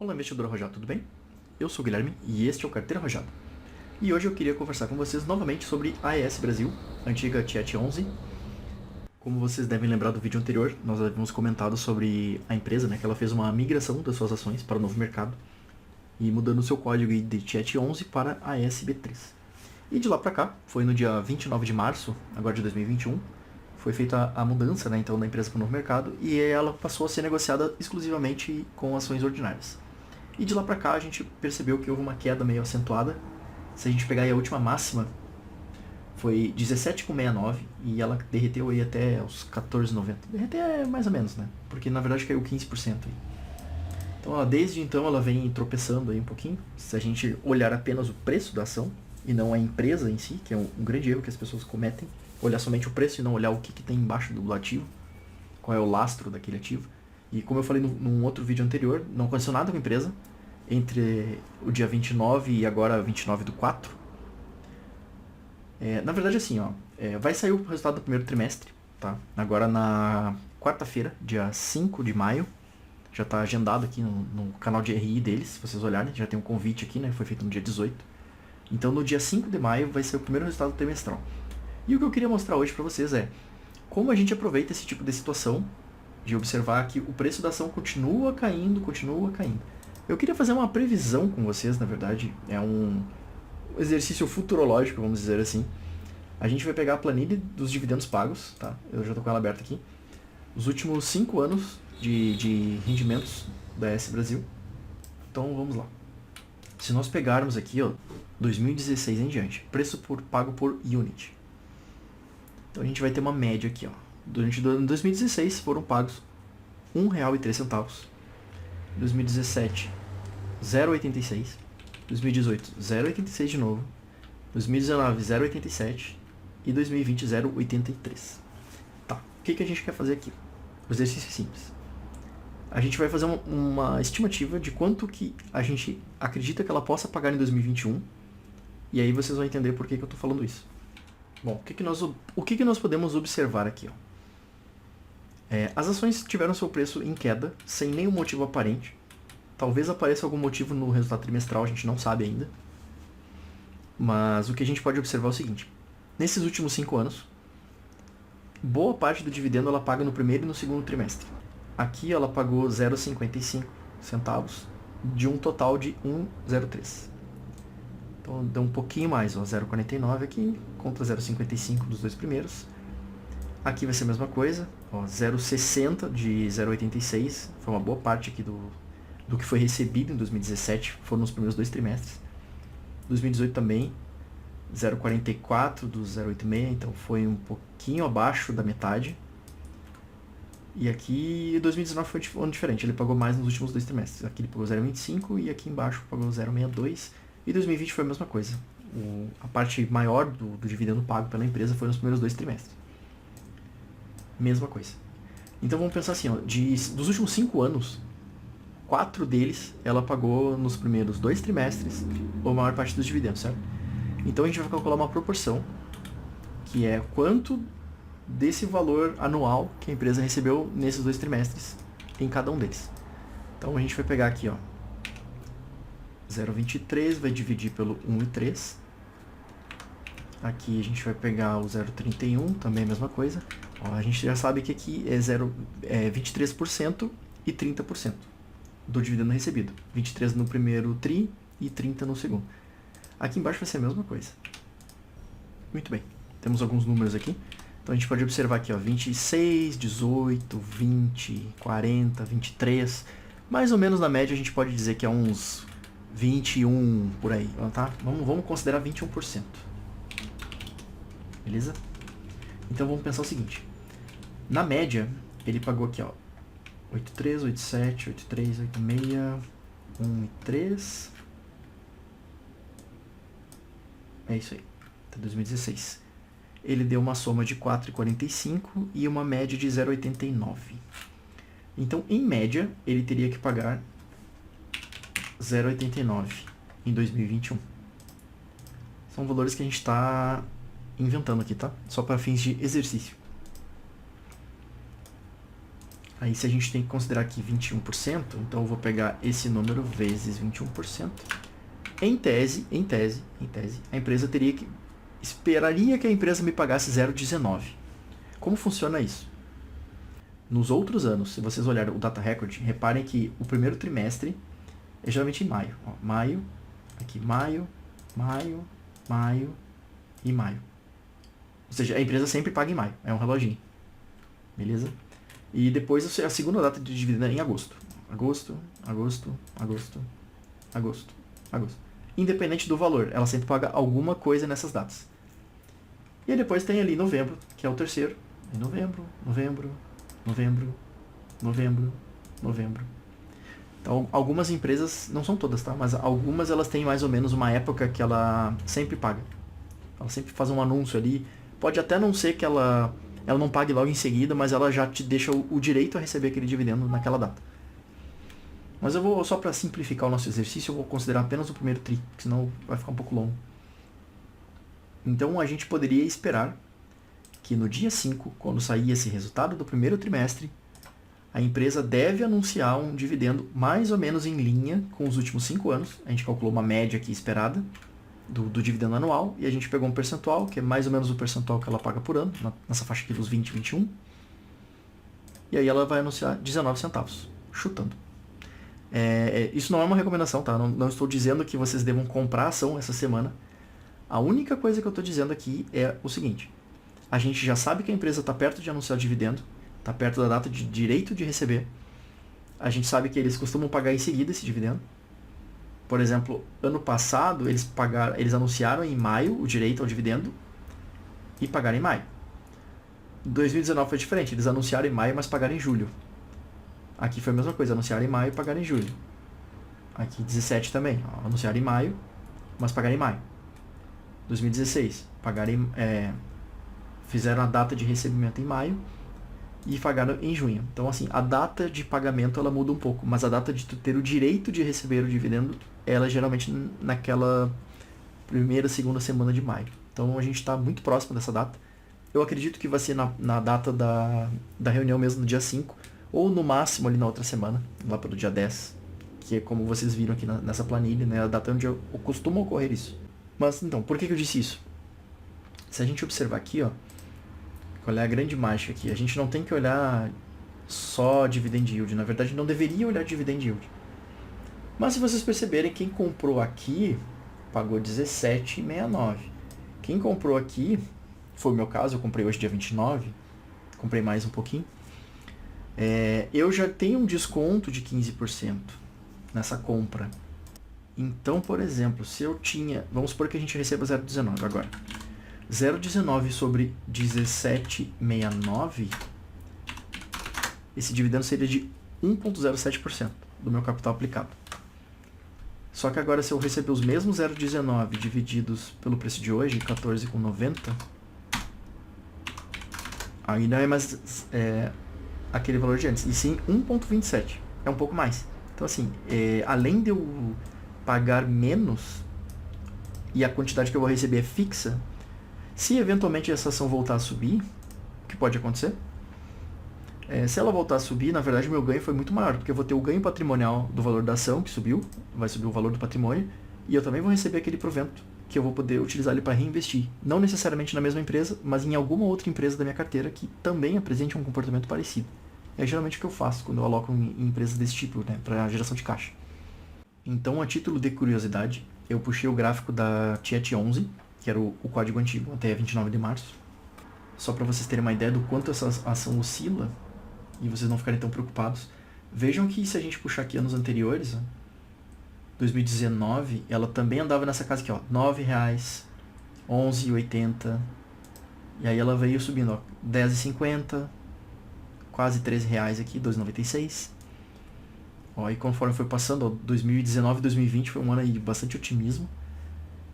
Olá, investidor arrojado, tudo bem? Eu sou o Guilherme e este é o Carteira Arrojada. E hoje eu queria conversar com vocês novamente sobre a AES Brasil, antiga Tiet 11. Como vocês devem lembrar do vídeo anterior, nós havíamos comentado sobre a empresa, que ela fez uma migração das suas ações para o novo mercado e mudando o seu código de Tiet 11 para AESB3. E de lá para cá, foi no dia 29 de março, agora de 2021, foi feita a mudança então, da empresa para o novo mercado e ela passou a ser negociada exclusivamente com ações ordinárias. E de lá pra cá a gente percebeu que houve uma queda meio acentuada. Se a gente pegar aí a última máxima, foi 17,69 e ela derreteu aí até os 14,90. Derreteu mais ou menos, né? Porque na verdade caiu 15% aí. Então ela, desde então ela vem tropeçando aí um pouquinho. Se a gente olhar apenas o preço da ação e não a empresa em si, que é um grande erro que as pessoas cometem, olhar somente o preço e não olhar o que tem embaixo do ativo, qual é o lastro daquele ativo. E como eu falei num outro vídeo anterior, não aconteceu nada com a empresa entre o dia 29 e agora 29/4. Na verdade, assim, vai sair o resultado do primeiro trimestre, tá? Agora na quarta-feira, dia 5 de maio. Já está agendado aqui no canal de RI deles, se vocês olharem. Já tem um convite aqui, né? Foi feito no dia 18. Então no dia 5 de maio vai ser o primeiro resultado trimestral. E o que eu queria mostrar hoje para vocês é como a gente aproveita esse tipo de situação de observar que o preço da ação continua caindo. Eu queria fazer uma previsão com vocês, na verdade, é um exercício futurológico, vamos dizer assim. A gente vai pegar a planilha dos dividendos pagos, tá? Eu já estou com ela aberta aqui. Os últimos 5 anos de rendimentos da AES Brasil. Então vamos lá. Se nós pegarmos aqui, 2016 em diante, preço pago por unit. Então a gente vai ter uma média aqui, Durante 2016 foram pagos R$ 1,03. 2017, 0,86. 2018, 0,86 de novo. 2019, 0,87. E 2020, 0,83. Tá, o que a gente quer fazer aqui? O exercício é simples. A gente vai fazer uma estimativa de quanto que a gente acredita que ela possa pagar em 2021. E aí vocês vão entender por que eu estou falando isso. Bom, o que nós podemos observar aqui? As ações tiveram seu preço em queda, sem nenhum motivo aparente. Talvez apareça algum motivo no resultado trimestral, a gente não sabe ainda. Mas o que a gente pode observar é o seguinte. Nesses últimos 5 anos, boa parte do dividendo ela paga no primeiro e no segundo trimestre. Aqui ela pagou 0,55 centavos de um total de 1,03. Então deu um pouquinho mais, 0,49 aqui contra 0,55 dos dois primeiros. Aqui vai ser a mesma coisa, 0,60 de 0,86, foi uma boa parte aqui do que foi recebido em 2017, foram nos primeiros 2 trimestres. 2018 também, 0,44 do 0,86, então foi um pouquinho abaixo da metade. E aqui 2019 foi um ano diferente, ele pagou mais nos últimos 2 trimestres. Aqui ele pagou 0,25 e aqui embaixo pagou 0,62. E 2020 foi a mesma coisa. A parte maior do dividendo pago pela empresa foi nos primeiros 2 trimestres. Mesma coisa. Então vamos pensar assim, dos últimos 5 anos, 4 deles ela pagou nos primeiros 2 trimestres a maior parte dos dividendos, certo? Então a gente vai calcular uma proporção, que é quanto desse valor anual que a empresa recebeu nesses 2 trimestres em cada um deles. Então a gente vai pegar aqui, 0,23 vai dividir pelo 1,3. Aqui a gente vai pegar o 0,31, também a mesma coisa. A gente já sabe que aqui é 23% e 30% do dividendo recebido. 23 no primeiro tri e 30 no segundo. Aqui embaixo vai ser a mesma coisa. Muito bem. Temos alguns números aqui. Então a gente pode observar aqui, 26, 18, 20, 40, 23. Mais ou menos na média a gente pode dizer que é uns 21 por aí, tá? Vamos considerar 21%. Beleza? Então vamos pensar o seguinte. Na média, ele pagou aqui, 83, 87, 83, 86, 1,3. É isso aí. Até 2016. Ele deu uma soma de 4,45 e uma média de 0,89. Então, em média, ele teria que pagar 0,89 em 2021. São valores que a gente está inventando aqui, tá? Só para fins de exercício. Aí se a gente tem que considerar aqui 21%, então eu vou pegar esse número vezes 21%. Em tese, a empresa esperaria que a empresa me pagasse 0,19. Como funciona isso? Nos outros anos, se vocês olharem o data record, reparem que o primeiro trimestre é geralmente em maio. Ó, maio, aqui maio, maio, maio e maio. Ou seja, a empresa sempre paga em maio, é um reloginho. Beleza? E depois a segunda data de dividendo é em agosto. Agosto, agosto, agosto, agosto, agosto. Independente do valor, ela sempre paga alguma coisa nessas datas. E aí depois tem ali novembro, que é o terceiro. E novembro, novembro, novembro, novembro, novembro. Então, algumas empresas, não são todas, tá? Mas algumas elas têm mais ou menos uma época que ela sempre paga. Ela sempre faz um anúncio ali. Pode até não ser que ela não pague logo em seguida, mas ela já te deixa o direito a receber aquele dividendo naquela data. Mas eu vou, só para simplificar o nosso exercício, eu vou considerar apenas o primeiro tri, senão vai ficar um pouco longo. Então a gente poderia esperar que no dia 5, quando sair esse resultado do primeiro trimestre, a empresa deve anunciar um dividendo mais ou menos em linha com os últimos 5 anos. A gente calculou uma média aqui esperada do dividendo anual e a gente pegou um percentual, que é mais ou menos o percentual que ela paga por ano, nessa faixa aqui dos 20, 21. E aí ela vai anunciar 19 centavos, chutando. Isso não é uma recomendação, tá? Não estou dizendo que vocês devam comprar ação essa semana. A única coisa que eu estou dizendo aqui é o seguinte. A gente já sabe que a empresa está perto de anunciar o dividendo, está perto da data de direito de receber. A gente sabe que eles costumam pagar em seguida esse dividendo. Por exemplo, ano passado eles anunciaram em maio o direito ao dividendo e pagaram em maio. 2019 foi diferente, eles anunciaram em maio, mas pagaram em julho. Aqui foi a mesma coisa, anunciaram em maio e pagaram em julho. Aqui 17 também, ó, anunciaram em maio, mas pagaram em maio. 2016, fizeram a data de recebimento em maio e pagaram em junho. Então, assim, a data de pagamento ela muda um pouco, mas a data de tu ter o direito de receber o dividendo, ela é geralmente naquela primeira, segunda semana de maio. Então, a gente está muito próximo dessa data. Eu acredito que vai ser na data da reunião mesmo, no dia 5, ou no máximo ali na outra semana, lá pelo dia 10, que é como vocês viram aqui nessa planilha, né, a data onde costuma ocorrer isso. Mas, então, por que eu disse isso? Se a gente observar aqui, ó, qual é a grande mágica aqui? A gente não tem que olhar só dividend yield. Na verdade, não deveria olhar dividend yield. Mas se vocês perceberem, quem comprou aqui pagou R$17,69. Quem comprou aqui, foi o meu caso, eu comprei hoje dia 29, comprei mais um pouquinho. Eu já tenho um desconto de 15% nessa compra. Então, por exemplo, se eu tinha... Vamos supor que a gente receba 0,19 agora. 0,19 sobre 17,69, esse dividendo seria de 1,07% do meu capital aplicado. Só que agora, se eu receber os mesmos 0,19 divididos pelo preço de hoje, 14,90, aí não é mais aquele valor de antes, e sim 1,27. É um pouco mais. Então, assim, além de eu pagar menos e a quantidade que eu vou receber é fixa, se eventualmente essa ação voltar a subir, o que pode acontecer? Se ela voltar a subir, na verdade o meu ganho foi muito maior, porque eu vou ter o ganho patrimonial do valor da ação, que subiu, vai subir o valor do patrimônio, e eu também vou receber aquele provento, que eu vou poder utilizar ele para reinvestir. Não necessariamente na mesma empresa, mas em alguma outra empresa da minha carteira que também apresente um comportamento parecido. É geralmente o que eu faço quando eu aloco em empresas desse tipo, né, para geração de caixa. Então, a título de curiosidade, eu puxei o gráfico da TIET11, que era o código antigo, até 29 de março. Só para vocês terem uma ideia do quanto essa ação oscila, e vocês não ficarem tão preocupados. Vejam que se a gente puxar aqui anos anteriores, ó, 2019, ela também andava nessa casa aqui, ó, R$9, R$11,80, e aí ela veio subindo, ó, R$10,50, quase R$13 aqui, R$2,96. Ó, e conforme foi passando, ó, 2019 e 2020 foi um ano aí de bastante otimismo.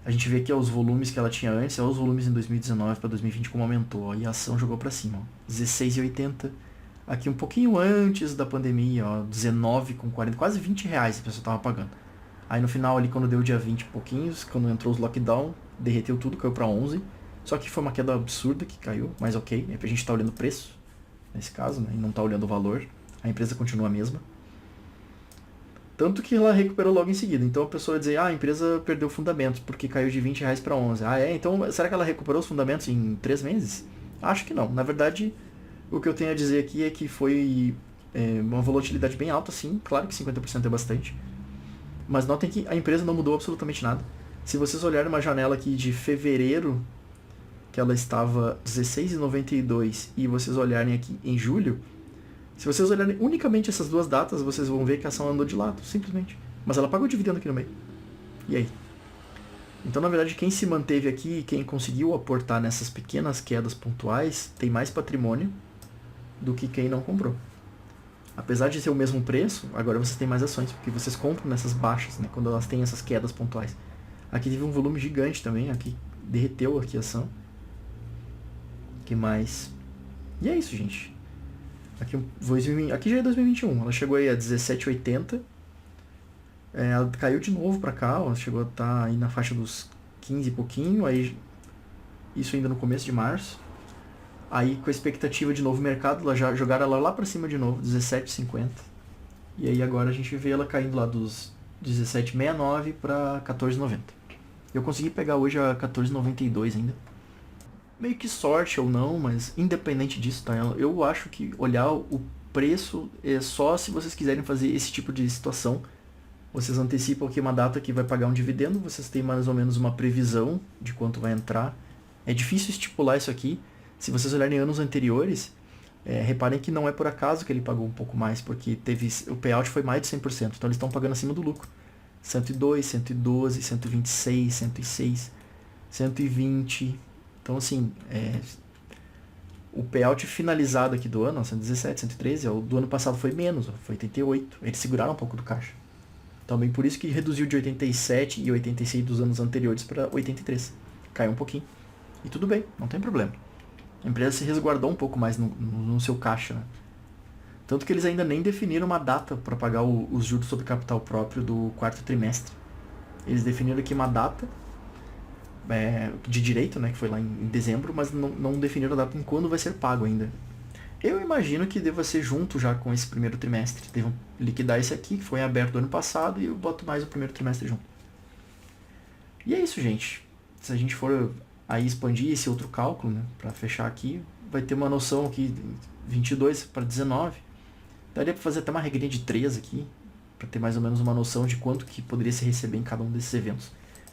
A gente vê que os volumes que ela tinha antes, os volumes em 2019 para 2020 como aumentou, ó, e a ação jogou para cima, ó, R$16,80. Aqui um pouquinho antes da pandemia, ó, 19,40, quase R$20 a pessoa tava pagando. Aí no final ali, quando deu dia 20 e pouquinhos, quando entrou os lockdown, derreteu tudo, caiu para 11. Só que foi uma queda absurda que caiu, mas ok, é pra gente tá olhando o preço, nesse caso, né, e não tá olhando o valor. A empresa continua a mesma. Tanto que ela recuperou logo em seguida. Então a pessoa vai dizer, a empresa perdeu fundamentos, porque caiu de R$ 20 para 11. Ah, é? Então será que ela recuperou os fundamentos em 3 meses? Acho que não. Na verdade, o que eu tenho a dizer aqui é que foi uma volatilidade bem alta, sim. Claro que 50% é bastante. Mas notem que a empresa não mudou absolutamente nada. Se vocês olharem uma janela aqui de fevereiro, que ela estava R$16,92, e vocês olharem aqui em julho, se vocês olharem unicamente essas duas datas, vocês vão ver que a ação andou de lado, simplesmente. Mas ela pagou dividendo aqui no meio. E aí? Então, na verdade, quem se manteve aqui, quem conseguiu aportar nessas pequenas quedas pontuais, tem mais patrimônio do que quem não comprou. Apesar de ser o mesmo preço, agora vocês têm mais ações, porque vocês compram nessas baixas, né, quando elas têm essas quedas pontuais. Aqui teve um volume gigante também, aqui derreteu aqui a ação. Que mais? E é isso, gente. Aqui já é 2021, ela chegou aí a 17,80. Ela caiu de novo pra cá, ela chegou a estar aí na faixa dos 15 e pouquinho, aí isso ainda no começo de março. Aí com a expectativa de novo mercado, jogaram ela lá pra cima de novo, 17,50. E aí agora a gente vê ela caindo lá dos 17,69 para 14,90. Eu consegui pegar hoje a 14,92 ainda. Meio que sorte ou não, mas independente disso, tá? Eu acho que olhar o preço é só se vocês quiserem fazer esse tipo de situação. Vocês antecipam aqui uma data que vai pagar um dividendo, vocês têm mais ou menos uma previsão de quanto vai entrar. É difícil estipular isso aqui. Se vocês olharem anos anteriores, reparem que não é por acaso que ele pagou um pouco mais, porque o payout foi mais de 100%, então eles estão pagando acima do lucro. 102, 112, 126, 106, 120. Então, assim, o payout finalizado aqui do ano, 117, 113, o do ano passado foi menos, foi 88. Eles seguraram um pouco do caixa. Também por isso que reduziu de 87 e 86 dos anos anteriores para 83. Caiu um pouquinho. E tudo bem, não tem problema. A empresa se resguardou um pouco mais no seu caixa, né? Tanto que eles ainda nem definiram uma data para pagar os juros sobre capital próprio do quarto trimestre. Eles definiram aqui uma data de direito, né, que foi lá em dezembro, mas não definiram a data em quando vai ser pago ainda. Eu imagino que deva ser junto já com esse primeiro trimestre. Devam liquidar esse aqui, que foi aberto do ano passado, e eu boto mais o primeiro trimestre junto. E é isso, gente. Se a gente for aí expandir esse outro cálculo, né, para fechar aqui, vai ter uma noção aqui, 22 para 19. Daria para fazer até uma regrinha de 3 aqui, para ter mais ou menos uma noção de quanto que poderia se receber em cada um desses eventos.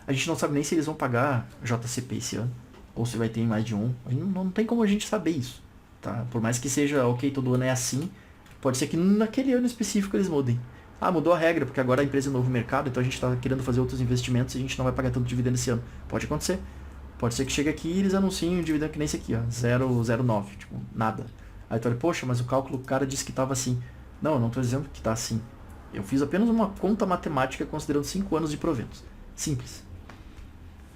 A gente não sabe nem se eles vão pagar JCP esse ano, ou se vai ter mais de um. Não tem como a gente saber isso. Tá? Por mais que seja, ok, todo ano é assim, pode ser que naquele ano específico eles mudem. Ah, mudou a regra, porque agora a empresa é novo mercado, então a gente está querendo fazer outros investimentos e a gente não vai pagar tanto dividendo esse ano. Pode acontecer. Pode ser que chegue aqui e eles anunciem um dividendo que nem esse aqui, ó, 0,09, tipo, nada. Aí tu olha, poxa, mas o cálculo, o cara disse que estava assim. Não, eu não estou dizendo que está assim. Eu fiz apenas uma conta matemática considerando 5 anos de proventos. Simples.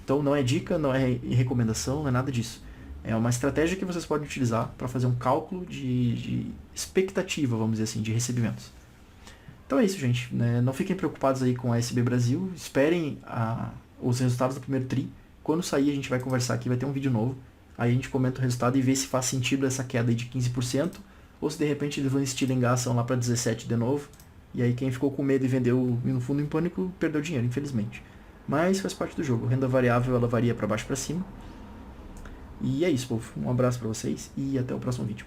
Então não é dica, não é recomendação, não é nada disso. É uma estratégia que vocês podem utilizar para fazer um cálculo de expectativa, vamos dizer assim, de recebimentos. Então é isso, gente. Né? Não fiquem preocupados aí com a SB Brasil. Esperem os resultados do primeiro TRI. Quando sair, a gente vai conversar aqui, vai ter um vídeo novo. Aí a gente comenta o resultado e vê se faz sentido essa queda aí de 15%, ou se de repente eles vão estilingar a ação lá para 17% de novo. E aí quem ficou com medo e vendeu no fundo em pânico, perdeu dinheiro, infelizmente. Mas faz parte do jogo. Renda variável, ela varia para baixo e para cima. E é isso, povo. Um abraço para vocês e até o próximo vídeo.